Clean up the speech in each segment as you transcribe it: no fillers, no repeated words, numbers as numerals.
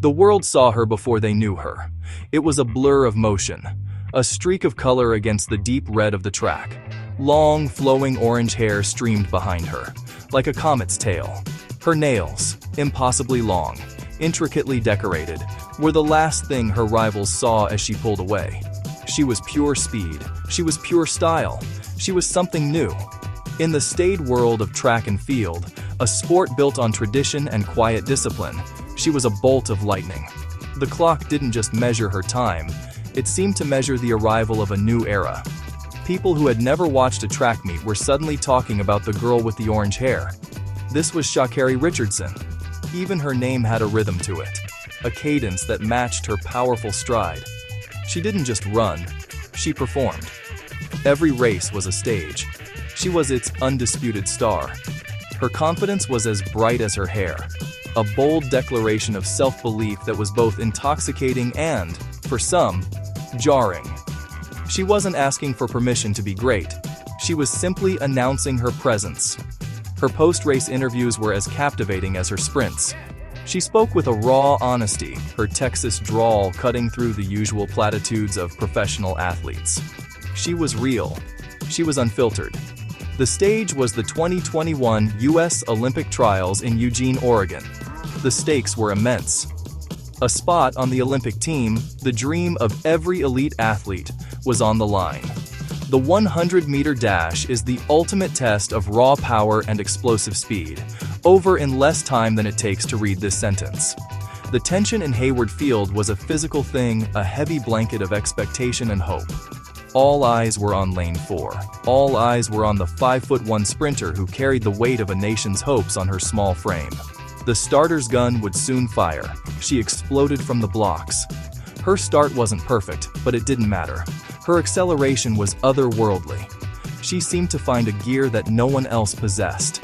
The world saw her before they knew her. It was a blur of motion, a streak of color against the deep red of the track. Long, flowing orange hair streamed behind her, like a comet's tail. Her nails, impossibly long, intricately decorated, were the last thing her rivals saw as she pulled away. She was pure speed. She was pure style. She was something new. In the staid world of track and field, a sport built on tradition and quiet discipline, she was a bolt of lightning. The clock didn't just measure her time, it seemed to measure the arrival of a new era. People who had never watched a track meet were suddenly talking about the girl with the orange hair. This was Sha'Carri Richardson. Even her name had a rhythm to it, a cadence that matched her powerful stride. She didn't just run, she performed. Every race was a stage. She was its undisputed star. Her confidence was as bright as her hair, a bold declaration of self-belief that was both intoxicating and, for some, jarring. She wasn't asking for permission to be great. She was simply announcing her presence. Her post-race interviews were as captivating as her sprints. She spoke with a raw honesty, her Texas drawl cutting through the usual platitudes of professional athletes. She was real. She was unfiltered. The stage was the 2021 U.S. Olympic Trials in Eugene, Oregon. The stakes were immense. A spot on the Olympic team, the dream of every elite athlete, was on the line. The 100-meter dash is the ultimate test of raw power and explosive speed, over in less time than it takes to read this sentence. The tension in Hayward Field was a physical thing, a heavy blanket of expectation and hope. All eyes were on lane 4. All eyes were on the 5'1" sprinter who carried the weight of a nation's hopes on her small frame. The starter's gun would soon fire. She exploded from the blocks. Her start wasn't perfect, but it didn't matter. Her acceleration was otherworldly. She seemed to find a gear that no one else possessed.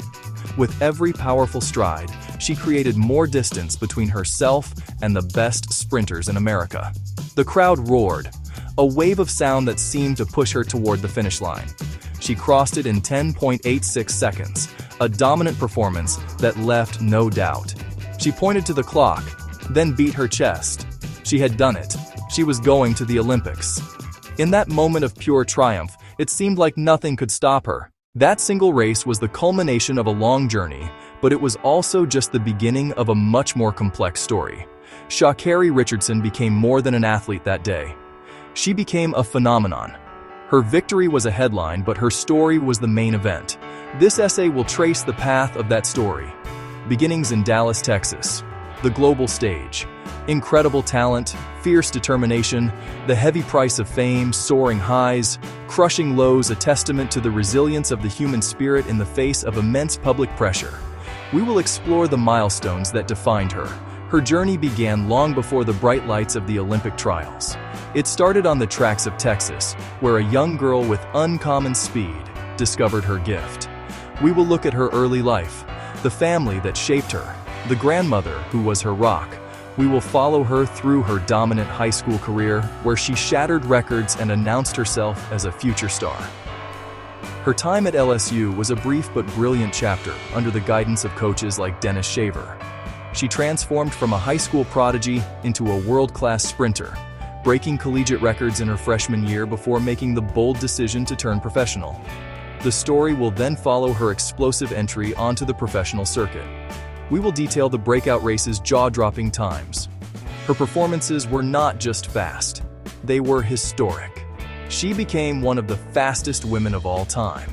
With every powerful stride, she created more distance between herself and the best sprinters in America. The crowd roared, a wave of sound that seemed to push her toward the finish line. She crossed it in 10.86 seconds, a dominant performance that left no doubt. She pointed to the clock, then beat her chest. She had done it. She was going to the Olympics. In that moment of pure triumph, it seemed like nothing could stop her. That single race was the culmination of a long journey, but it was also just the beginning of a much more complex story. Sha'Carri Richardson became more than an athlete that day. She became a phenomenon. Her victory was a headline, but her story was the main event. This essay will trace the path of that story. Beginnings in Dallas, Texas. The global stage. Incredible talent, fierce determination, the heavy price of fame, soaring highs, crushing lows, a testament to the resilience of the human spirit in the face of immense public pressure. We will explore the milestones that defined her. Her journey began long before the bright lights of the Olympic trials. It started on the tracks of Texas, where a young girl with uncommon speed discovered her gift. We will look at her early life, the family that shaped her, the grandmother who was her rock. We will follow her through her dominant high school career, where she shattered records and announced herself as a future star. Her time at LSU was a brief but brilliant chapter under the guidance of coaches like Dennis Shaver. She transformed from a high school prodigy into a world-class sprinter, breaking collegiate records in her freshman year before making the bold decision to turn professional. The story will then follow her explosive entry onto the professional circuit. We will detail the breakout race's jaw-dropping times. Her performances were not just fast, they were historic. She became one of the fastest women of all time.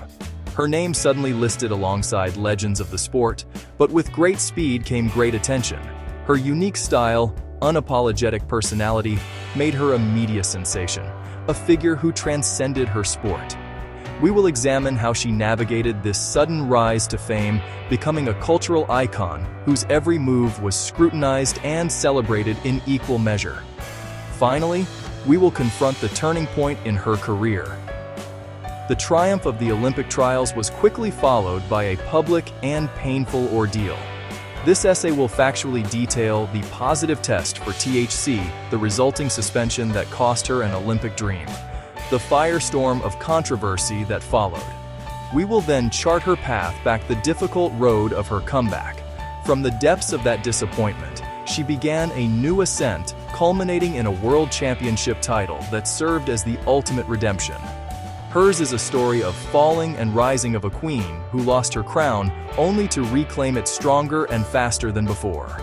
Her name suddenly listed alongside legends of the sport, but with great speed came great attention. Her unique style, unapologetic personality, made her a media sensation, a figure who transcended her sport. We will examine how she navigated this sudden rise to fame, becoming a cultural icon whose every move was scrutinized and celebrated in equal measure. Finally, we will confront the turning point in her career. The triumph of the Olympic trials was quickly followed by a public and painful ordeal. This essay will factually detail the positive test for THC, the resulting suspension that cost her an Olympic dream, the firestorm of controversy that followed. We will then chart her path back the difficult road of her comeback. From the depths of that disappointment, She began a new ascent, culminating in a world championship title that served as the ultimate redemption. Hers is a story of falling and rising of a queen who lost her crown only to reclaim it stronger and faster than before.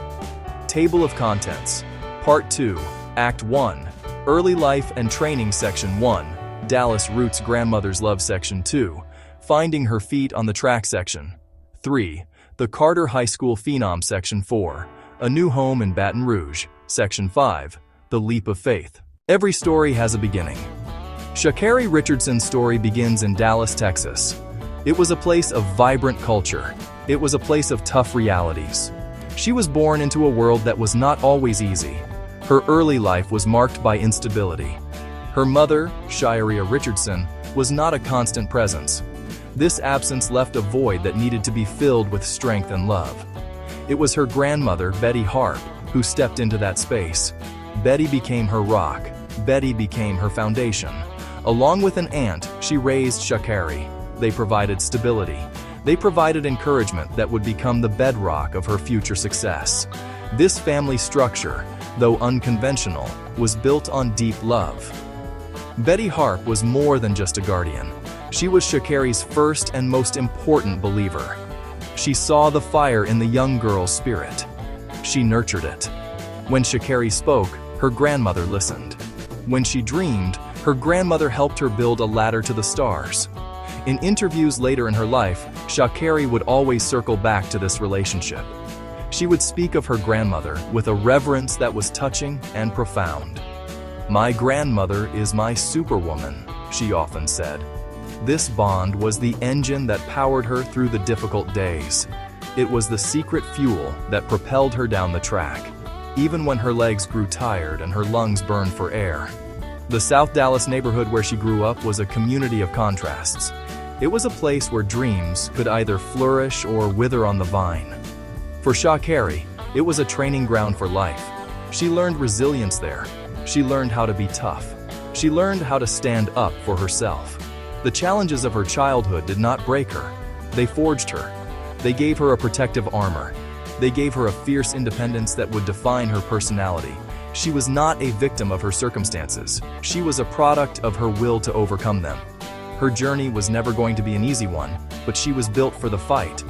Table of Contents. Part 2, Act 1, Early Life and Training Section 1, Dallas Roots Grandmother's Love Section 2, Finding Her Feet on the Track Section 3, The Carter High School Phenom Section 4, A New Home in Baton Rouge, Section 5, The Leap of Faith. Every story has a beginning. Sha'Carri Richardson's story begins in Dallas, Texas. It was a place of vibrant culture. It was a place of tough realities. She was born into a world that was not always easy. Her early life was marked by instability. Her mother, Sha'Carri Richardson, was not a constant presence. This absence left a void that needed to be filled with strength and love. It was her grandmother, Betty Harp, who stepped into that space. Betty became her rock. Betty became her foundation. Along with an aunt, she raised Sha'Carri. They provided stability. They provided encouragement that would become the bedrock of her future success. This family structure, though unconventional, was built on deep love. Betty Harp was more than just a guardian. She was Sha'Carri's first and most important believer. She saw the fire in the young girl's spirit. She nurtured it. When Sha'Carri spoke, her grandmother listened. When she dreamed, her grandmother helped her build a ladder to the stars. In interviews later in her life, Sha'Carri would always circle back to this relationship. She would speak of her grandmother with a reverence that was touching and profound. "My grandmother is my superwoman," she often said. This bond was the engine that powered her through the difficult days. It was the secret fuel that propelled her down the track, even when her legs grew tired and her lungs burned for air. The South Dallas neighborhood where she grew up was a community of contrasts. It was a place where dreams could either flourish or wither on the vine. For Sha'Carri, it was a training ground for life. She learned resilience there. She learned how to be tough. She learned how to stand up for herself. The challenges of her childhood did not break her. They forged her. They gave her a protective armor. They gave her a fierce independence that would define her personality. She was not a victim of her circumstances. She was a product of her will to overcome them. Her journey was never going to be an easy one, but she was built for the fight.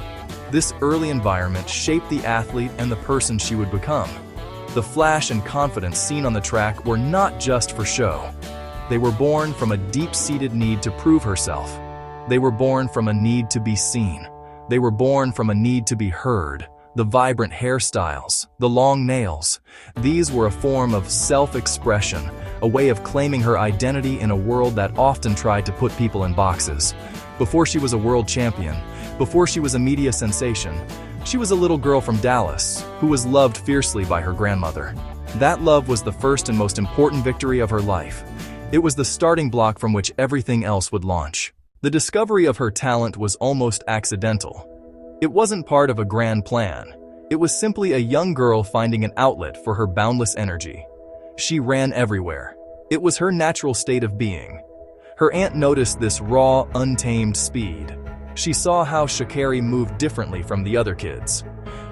This early environment shaped the athlete and the person she would become. The flash and confidence seen on the track were not just for show. They were born from a deep-seated need to prove herself. They were born from a need to be seen. They were born from a need to be heard. The vibrant hairstyles, the long nails, these were a form of self-expression, a way of claiming her identity in a world that often tried to put people in boxes. Before she was a world champion, before she was a media sensation, she was a little girl from Dallas who was loved fiercely by her grandmother. That love was the first and most important victory of her life. It was the starting block from which everything else would launch. The discovery of her talent was almost accidental. It wasn't part of a grand plan. It was simply a young girl finding an outlet for her boundless energy. She ran everywhere. It was her natural state of being. Her aunt noticed this raw, untamed speed. She saw how Sha'Carri moved differently from the other kids.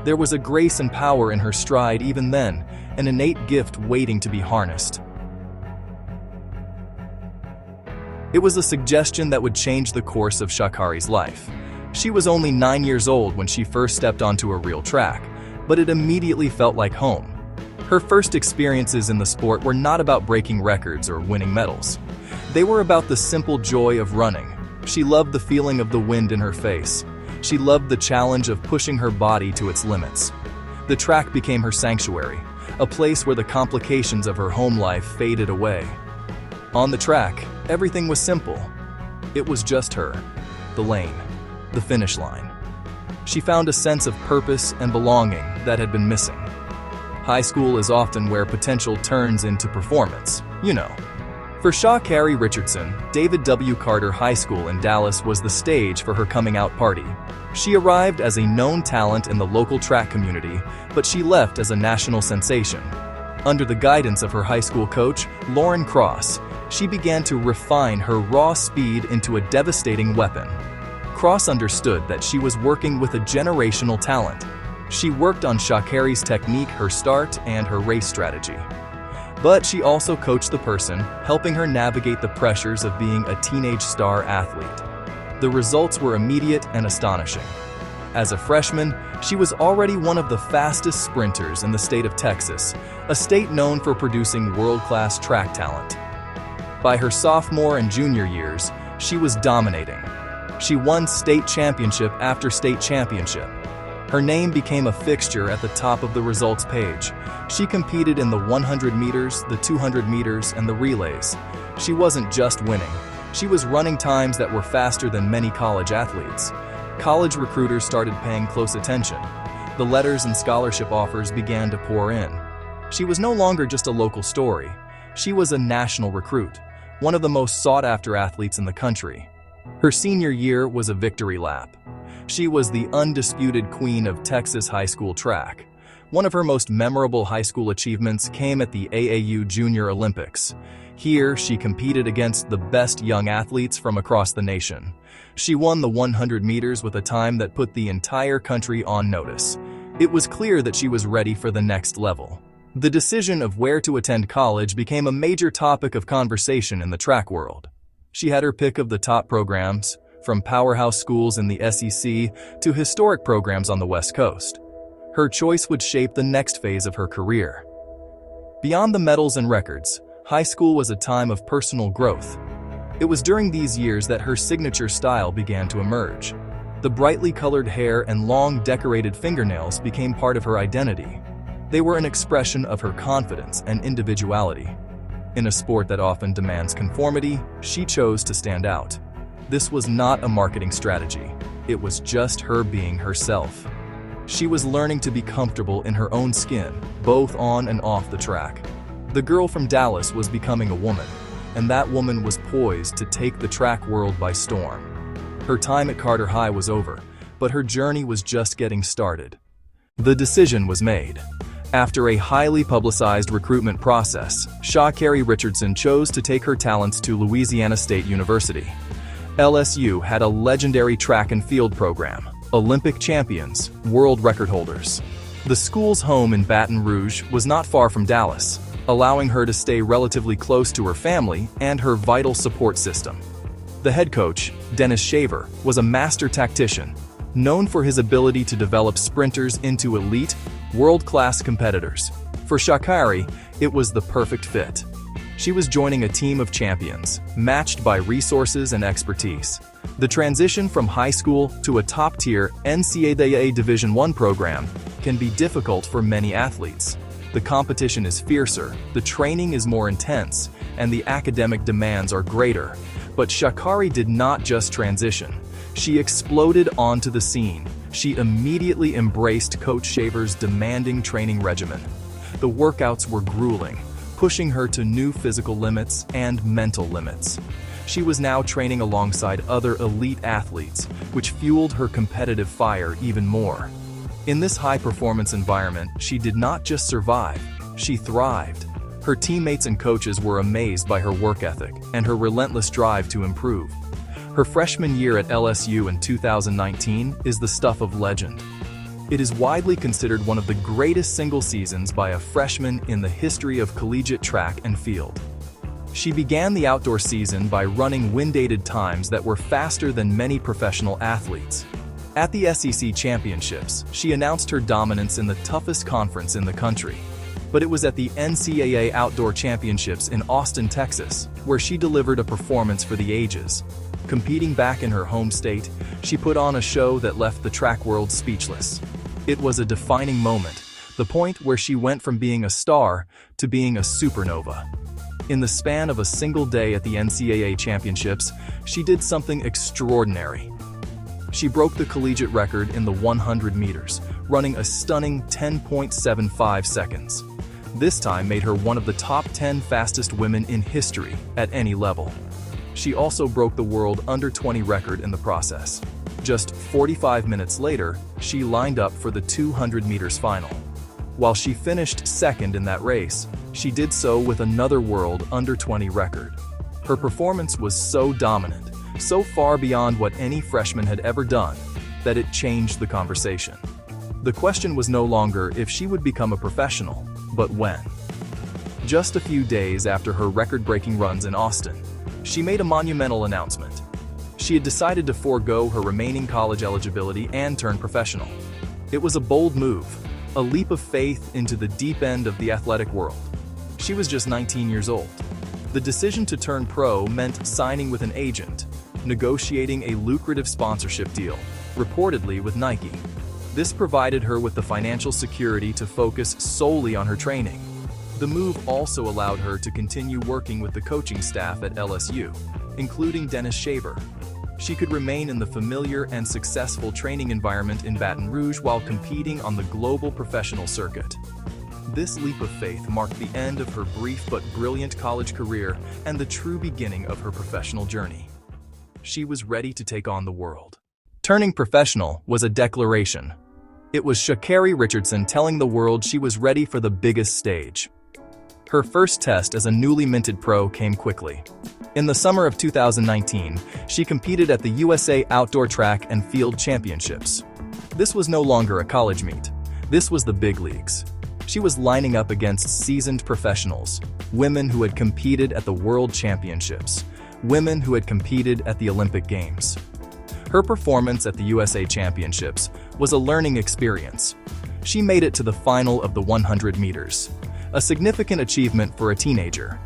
There was a grace and power in her stride even then, an innate gift waiting to be harnessed. It was a suggestion that would change the course of Sha'Carri's life. She was only 9 years old when she first stepped onto a real track, but it immediately felt like home. Her first experiences in the sport were not about breaking records or winning medals. They were about the simple joy of running. She loved the feeling of the wind in her face. She loved the challenge of pushing her body to its limits. The track became her sanctuary, a place where the complications of her home life faded away. On the track, everything was simple. It was just her, the lane, the finish line. She found a sense of purpose and belonging that had been missing. High school is often where potential turns into performance, you know. For Sha'Carri Richardson, David W. Carter High School in Dallas was the stage for her coming out party. She arrived as a known talent in the local track community, but she left as a national sensation. Under the guidance of her high school coach, Lauren Cross, she began to refine her raw speed into a devastating weapon. Cross understood that she was working with a generational talent. She worked on Sha'Carri's technique, her start, and her race strategy. But she also coached the person, helping her navigate the pressures of being a teenage star athlete. The results were immediate and astonishing. As a freshman, she was already one of the fastest sprinters in the state of Texas, a state known for producing world-class track talent. By her sophomore and junior years, she was dominating. She won state championship after state championship. Her name became a fixture at the top of the results page. She competed in the 100 meters, the 200 meters, and the relays. She wasn't just winning. She was running times that were faster than many college athletes. College recruiters started paying close attention. The letters and scholarship offers began to pour in. She was no longer just a local story. She was a national recruit, one of the most sought-after athletes in the country. Her senior year was a victory lap. She was the undisputed queen of Texas high school track. One of her most memorable high school achievements came at the AAU Junior Olympics. Here, she competed against the best young athletes from across the nation. She won the 100 meters with a time that put the entire country on notice. It was clear that she was ready for the next level. The decision of where to attend college became a major topic of conversation in the track world. She had her pick of the top programs, from powerhouse schools in the SEC to historic programs on the West Coast. Her choice would shape the next phase of her career. Beyond the medals and records, high school was a time of personal growth. It was during these years that her signature style began to emerge. The brightly colored hair and long, decorated fingernails became part of her identity. They were an expression of her confidence and individuality. In a sport that often demands conformity, she chose to stand out. This was not a marketing strategy. It was just her being herself. She was learning to be comfortable in her own skin, both on and off the track. The girl from Dallas was becoming a woman, and that woman was poised to take the track world by storm. Her time at Carter High was over, but her journey was just getting started. The decision was made. After a highly publicized recruitment process, Sha'Carri Richardson chose to take her talents to Louisiana State University. LSU had a legendary track and field program, Olympic champions, world record holders. The school's home in Baton Rouge was not far from Dallas, allowing her to stay relatively close to her family and her vital support system. The head coach, Dennis Shaver, was a master tactician, known for his ability to develop sprinters into elite, world-class competitors. For Sha'Carri, it was the perfect fit. She was joining a team of champions, matched by resources and expertise. The transition from high school to a top-tier NCAA Division I program can be difficult for many athletes. The competition is fiercer, the training is more intense, and the academic demands are greater. But Sha'Carri did not just transition. She exploded onto the scene. She immediately embraced Coach Shaver's demanding training regimen. The workouts were grueling, pushing her to new physical limits and mental limits. She was now training alongside other elite athletes, which fueled her competitive fire even more. In this high-performance environment, she did not just survive, she thrived. Her teammates and coaches were amazed by her work ethic and her relentless drive to improve. Her freshman year at LSU in 2019 is the stuff of legend. It is widely considered one of the greatest single seasons by a freshman in the history of collegiate track and field. She began the outdoor season by running wind-aided times that were faster than many professional athletes. At the SEC Championships, she announced her dominance in the toughest conference in the country. But it was at the NCAA Outdoor Championships in Austin, Texas, where she delivered a performance for the ages. Competing back in her home state, she put on a show that left the track world speechless. It was a defining moment, the point where she went from being a star to being a supernova. In the span of a single day at the NCAA Championships, she did something extraordinary. She broke the collegiate record in the 100 meters, running a stunning 10.75 seconds. This time made her one of the top 10 fastest women in history at any level. She also broke the world under-20 record in the process. Just 45 minutes later, she lined up for the 200 meters final. While she finished second in that race, she did so with another world under-20 record. Her performance was so dominant, so far beyond what any freshman had ever done, that it changed the conversation. The question was no longer if she would become a professional, but when. Just a few days after her record-breaking runs in Austin, she made a monumental announcement. She had decided to forego her remaining college eligibility and turn professional. It was a bold move, a leap of faith into the deep end of the athletic world. She was just 19 years old. The decision to turn pro meant signing with an agent, negotiating a lucrative sponsorship deal, reportedly with Nike. This provided her with the financial security to focus solely on her training. The move also allowed her to continue working with the coaching staff at LSU, including Dennis Shaver. She could remain in the familiar and successful training environment in Baton Rouge while competing on the global professional circuit. This leap of faith marked the end of her brief but brilliant college career and the true beginning of her professional journey. She was ready to take on the world. Turning professional was a declaration. It was Sha'Carri Richardson telling the world she was ready for the biggest stage. Her first test as a newly minted pro came quickly. In the summer of 2019, she competed at the USA Outdoor Track and Field Championships. This was no longer a college meet. This was the big leagues. She was lining up against seasoned professionals, women who had competed at the World Championships, women who had competed at the Olympic Games. Her performance at the USA Championships was a learning experience. She made it to the final of the 100 meters, a significant achievement for a teenager.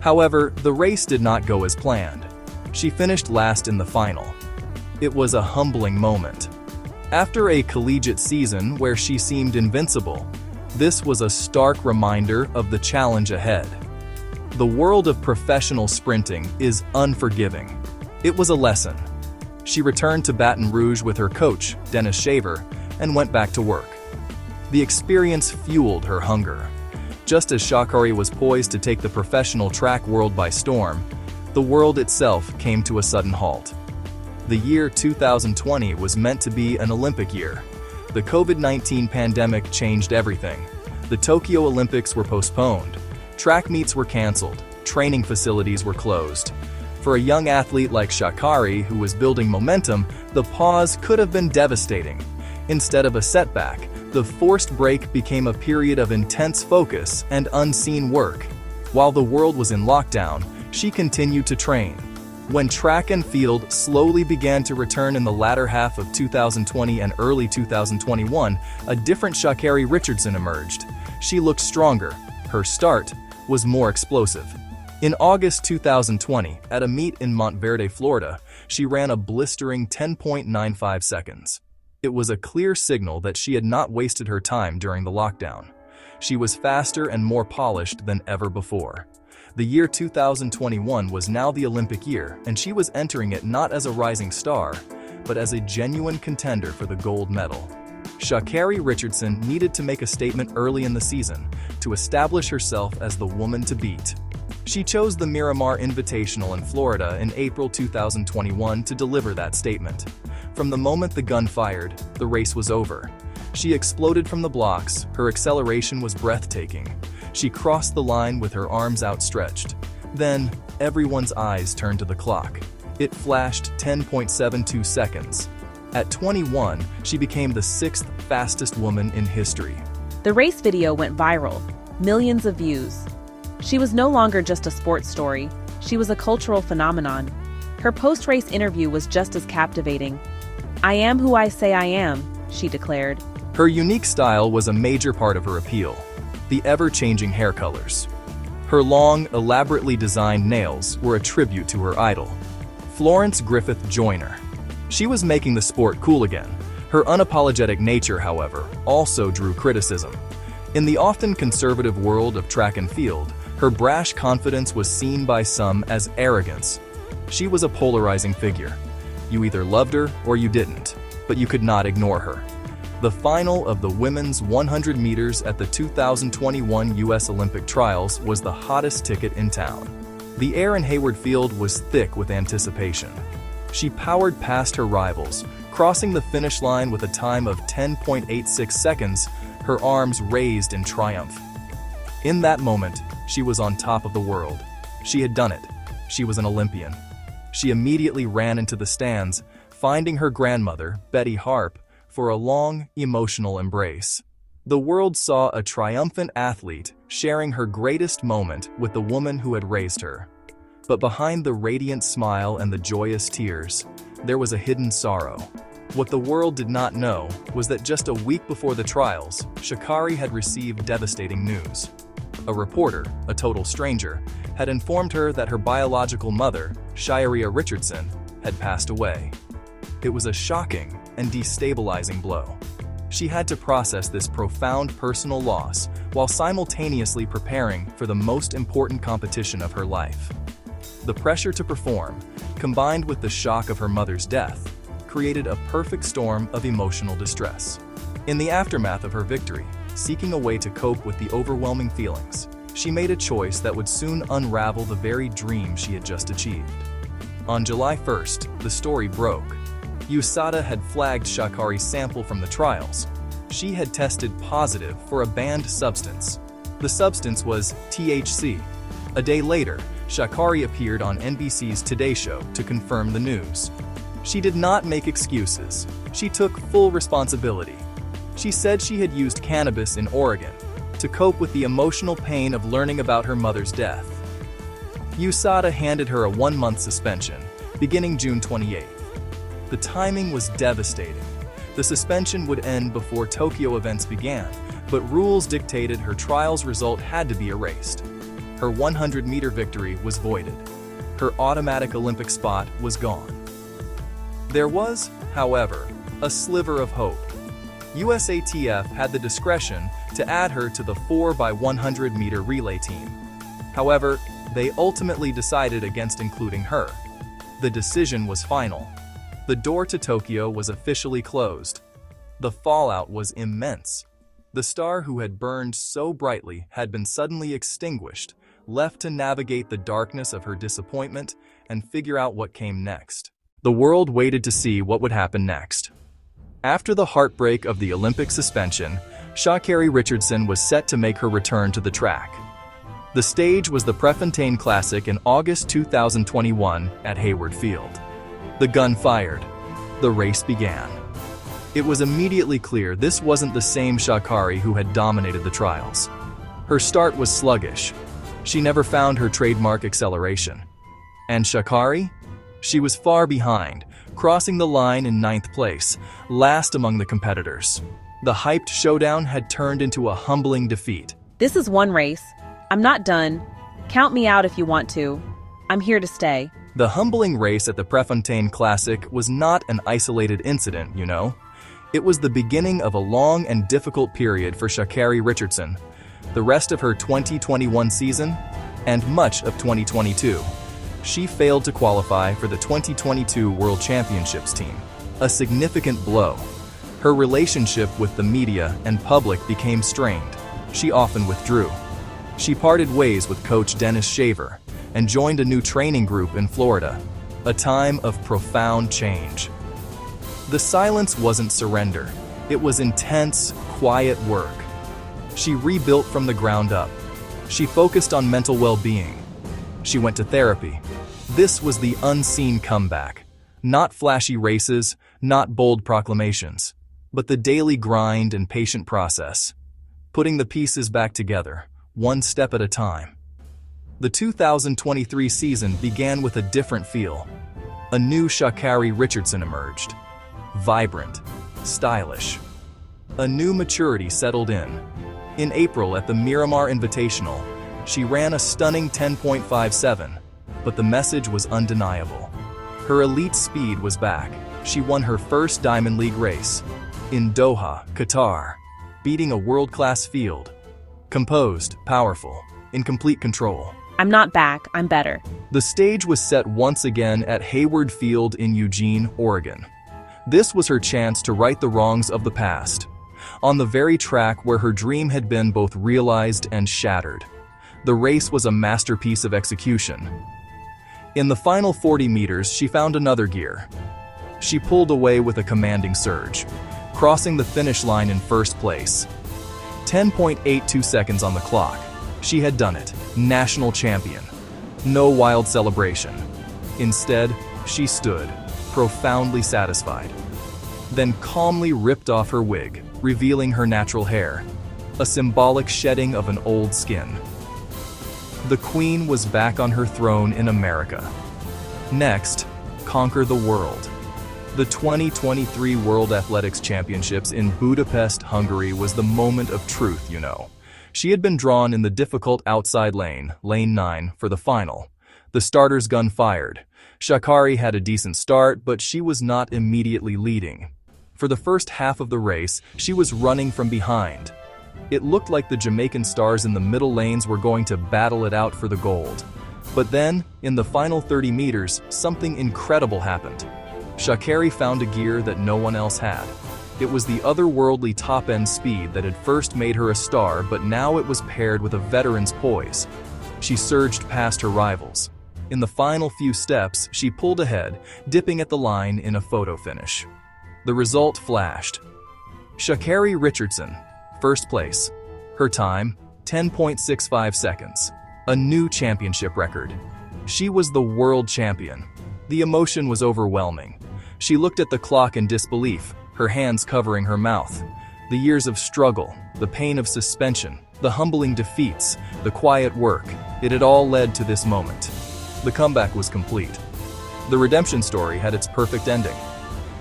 However, the race did not go as planned. She finished last in the final. It was a humbling moment. After a collegiate season where she seemed invincible, this was a stark reminder of the challenge ahead. The world of professional sprinting is unforgiving. It was a lesson. She returned to Baton Rouge with her coach, Dennis Shaver, and went back to work. The experience fueled her hunger. Just as Sha'Carri was poised to take the professional track world by storm, the world itself came to a sudden halt. The year 2020 was meant to be an Olympic year. The COVID-19 pandemic changed everything. The Tokyo Olympics were postponed. Track meets were canceled. Training facilities were closed. For a young athlete like Sha'Carri, who was building momentum, the pause could have been devastating. Instead of a setback, the forced break became a period of intense focus and unseen work. While the world was in lockdown, she continued to train. When track and field slowly began to return in the latter half of 2020 and early 2021, a different Sha'Carri Richardson emerged. She looked stronger. Her start was more explosive. In August 2020, at a meet in Monteverde, Florida, she ran a blistering 10.95 seconds. It was a clear signal that she had not wasted her time during the lockdown. She was faster and more polished than ever before. The year 2021 was now the Olympic year, and she was entering it not as a rising star, but as a genuine contender for the gold medal. Sha'Carri Richardson needed to make a statement early in the season to establish herself as the woman to beat. She chose the Miramar Invitational in Florida in April 2021 to deliver that statement. From the moment the gun fired, the race was over. She exploded from the blocks, her acceleration was breathtaking. She crossed the line with her arms outstretched. Then, everyone's eyes turned to the clock. It flashed 10.72 seconds. At 21, she became the sixth fastest woman in history. The race video went viral, millions of views. She was no longer just a sports story, she was a cultural phenomenon. Her post-race interview was just as captivating. "I am who I say I am," she declared. Her unique style was a major part of her appeal. The ever-changing hair colors. Her long, elaborately designed nails were a tribute to her idol, Florence Griffith Joyner. She was making the sport cool again. Her unapologetic nature, however, also drew criticism. In the often conservative world of track and field, her brash confidence was seen by some as arrogance. She was a polarizing figure. You either loved her or you didn't, but you could not ignore her. The final of the women's 100 meters at the 2021 U.S. Olympic Trials was the hottest ticket in town. The air in Hayward Field was thick with anticipation. She powered past her rivals, crossing the finish line with a time of 10.86 seconds, her arms raised in triumph. In that moment, she was on top of the world. She had done it. She was an Olympian. She immediately ran into the stands, finding her grandmother, Betty Harp, for a long, emotional embrace. The world saw a triumphant athlete sharing her greatest moment with the woman who had raised her. But behind the radiant smile and the joyous tears, there was a hidden sorrow. What the world did not know was that just a week before the trials, Sha'Carri had received devastating news. A reporter, a total stranger, had informed her that her biological mother, Sha'Carri Richardson, had passed away. It was a shocking and destabilizing blow. She had to process this profound personal loss while simultaneously preparing for the most important competition of her life. The pressure to perform, combined with the shock of her mother's death, created a perfect storm of emotional distress. In the aftermath of her victory, seeking a way to cope with the overwhelming feelings, she made a choice that would soon unravel the very dream she had just achieved. On July 1st, the story broke. USADA had flagged Sha'Carri's sample from the trials. She had tested positive for a banned substance. The substance was THC. A day later, Sha'Carri appeared on NBC's Today Show to confirm the news. She did not make excuses. She took full responsibility. She said she had used cannabis in Oregon to cope with the emotional pain of learning about her mother's death. USADA handed her a 1-month suspension, beginning June 28th. The timing was devastating. The suspension would end before Tokyo events began, but rules dictated her trial's result had to be erased. Her 100-meter victory was voided. Her automatic Olympic spot was gone. There was, however, a sliver of hope. USATF had the discretion to add her to the 4x100-meter relay team. However, they ultimately decided against including her. The decision was final. The door to Tokyo was officially closed. The fallout was immense. The star who had burned so brightly had been suddenly extinguished, left to navigate the darkness of her disappointment and figure out what came next. The world waited to see what would happen next. After the heartbreak of the Olympic suspension, Sha'Carri Richardson was set to make her return to the track. The stage was the Prefontaine Classic in August 2021 at Hayward Field. The gun fired. The race began. It was immediately clear this wasn't the same Sha'Carri who had dominated the trials. Her start was sluggish. She never found her trademark acceleration. And Sha'Carri? She was far behind, crossing the line in 9th place, last among the competitors. The hyped showdown had turned into a humbling defeat. This is one race. I'm not done. Count me out if you want to. I'm here to stay. The humbling race at the Prefontaine Classic was not an isolated incident, you know. It was the beginning of a long and difficult period for Sha'Carri Richardson, the rest of her 2021 season, and much of 2022. She failed to qualify for the 2022 World Championships team, a significant blow. Her relationship with the media and public became strained. She often withdrew. She parted ways with coach Dennis Shaver and joined a new training group in Florida, a time of profound change. The silence wasn't surrender. It was intense, quiet work. She rebuilt from the ground up. She focused on mental well-being. She went to therapy. This was the unseen comeback. Not flashy races, not bold proclamations, but the daily grind and patient process. Putting the pieces back together, one step at a time. The 2023 season began with a different feel. A new Sha'Carri Richardson emerged. Vibrant, stylish. A new maturity settled in. In April at the Miramar Invitational, she ran a stunning 10.57, but the message was undeniable. Her elite speed was back. She won her first Diamond League race in Doha, Qatar, beating a world-class field. Composed, powerful, in complete control. I'm not back, I'm better. The stage was set once again at Hayward Field in Eugene, Oregon. This was her chance to right the wrongs of the past, on the very track where her dream had been both realized and shattered. The race was a masterpiece of execution. In the final 40 meters, she found another gear. She pulled away with a commanding surge, crossing the finish line in first place. 10.82 seconds on the clock. She had done it. National champion. No wild celebration. Instead, she stood, profoundly satisfied. then calmly ripped off her wig, revealing her natural hair, a symbolic shedding of an old skin. The Queen was back on her throne in America. Next, conquer the world. The 2023 World Athletics Championships in Budapest, Hungary was the moment of truth, you know. She had been drawn in the difficult outside lane, lane 9, for the final. The starter's gun fired. Sha'Carri had a decent start, but she was not immediately leading. For the first half of the race, she was running from behind. It looked like the Jamaican stars in the middle lanes were going to battle it out for the gold. But then, in the final 30 meters, something incredible happened. Sha'Carri found a gear that no one else had. It was the otherworldly top-end speed that had first made her a star, but now it was paired with a veteran's poise. She surged past her rivals. In the final few steps, she pulled ahead, dipping at the line in a photo finish. The result flashed. Sha'Carri Richardson, first place. Her time, 10.65 seconds. A new championship record. She was the world champion. The emotion was overwhelming. She looked at the clock in disbelief, her hands covering her mouth. The years of struggle, the pain of suspension, the humbling defeats, the quiet work, it had all led to this moment. The comeback was complete. The redemption story had its perfect ending.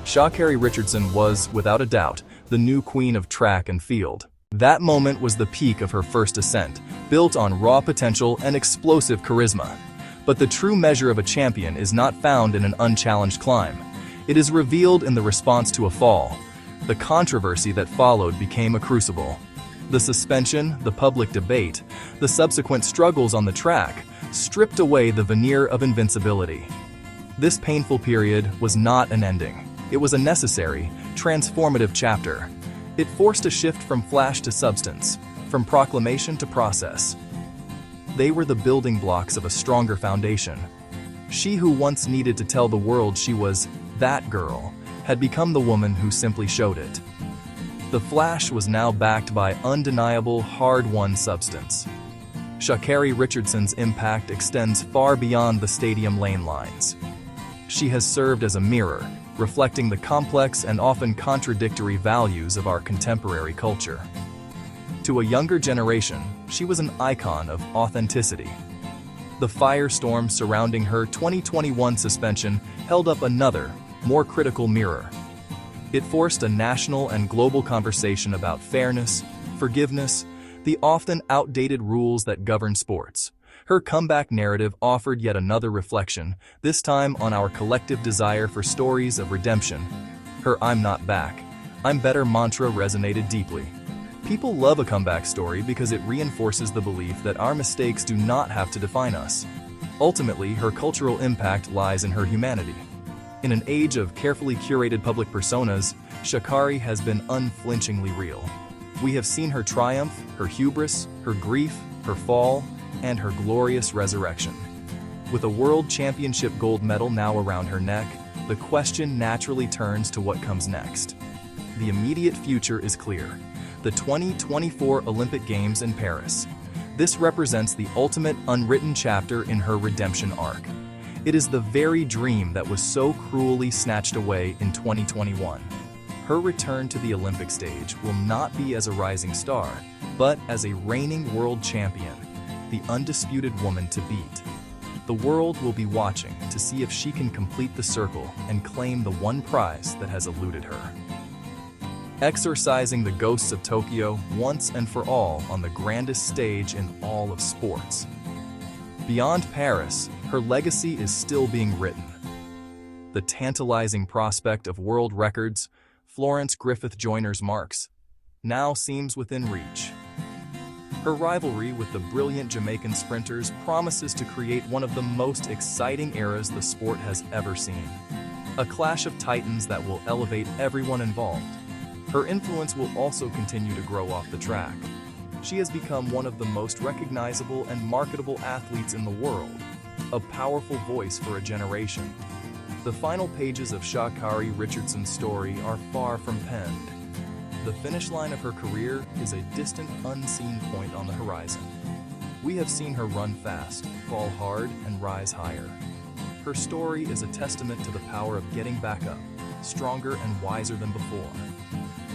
Sha'Carri Richardson was, without a doubt, the new queen of track and field. That moment was the peak of her first ascent, built on raw potential and explosive charisma. But the true measure of a champion is not found in an unchallenged climb. It is revealed in the response to a fall. The controversy that followed became a crucible. The suspension, the public debate, the subsequent struggles on the track stripped away the veneer of invincibility. This painful period was not an ending. It was a necessary, transformative chapter. It forced a shift from flash to substance, from proclamation to process. They were the building blocks of a stronger foundation. She who once needed to tell the world she was that girl had become the woman who simply showed it. The flash was now backed by undeniable, hard-won substance. Sha'Carri Richardson's impact extends far beyond the stadium lane lines. She has served as a mirror, reflecting the complex and often contradictory values of our contemporary culture. To a younger generation, she was an icon of authenticity. The firestorm surrounding her 2021 suspension held up another, more critical mirror. It forced a national and global conversation about fairness, forgiveness, the often outdated rules that govern sports. Her comeback narrative offered yet another reflection, this time on our collective desire for stories of redemption. Her "I'm not back, I'm better" mantra resonated deeply. People love a comeback story because it reinforces the belief that our mistakes do not have to define us. Ultimately, her cultural impact lies in her humanity. In an age of carefully curated public personas, Sha'Carri has been unflinchingly real. We have seen her triumph, her hubris, her grief, her fall, and her glorious resurrection. With a World Championship gold medal now around her neck, the question naturally turns to what comes next. The immediate future is clear: the 2024 Olympic Games in Paris. This represents the ultimate unwritten chapter in her redemption arc. It is the very dream that was so cruelly snatched away in 2021. Her return to the Olympic stage will not be as a rising star, but as a reigning world champion, the undisputed woman to beat. The world will be watching to see if she can complete the circle and claim the one prize that has eluded her. Exorcising the ghosts of Tokyo once and for all on the grandest stage in all of sports. Beyond Paris, her legacy is still being written. The tantalizing prospect of world records, Florence Griffith Joyner's marks, now seems within reach. Her rivalry with the brilliant Jamaican sprinters promises to create one of the most exciting eras the sport has ever seen. A clash of titans that will elevate everyone involved. Her influence will also continue to grow off the track. She has become one of the most recognizable and marketable athletes in the world, a powerful voice for a generation. The final pages of Sha'Carri Richardson's story are far from penned. The finish line of her career is a distant, unseen point on the horizon. We have seen her run fast, fall hard, and rise higher. Her story is a testament to the power of getting back up, stronger and wiser than before.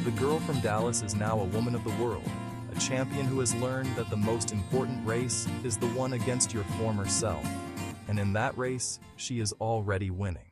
The girl from Dallas is now a woman of the world, a champion who has learned that the most important race is the one against your former self. And in that race, she is already winning.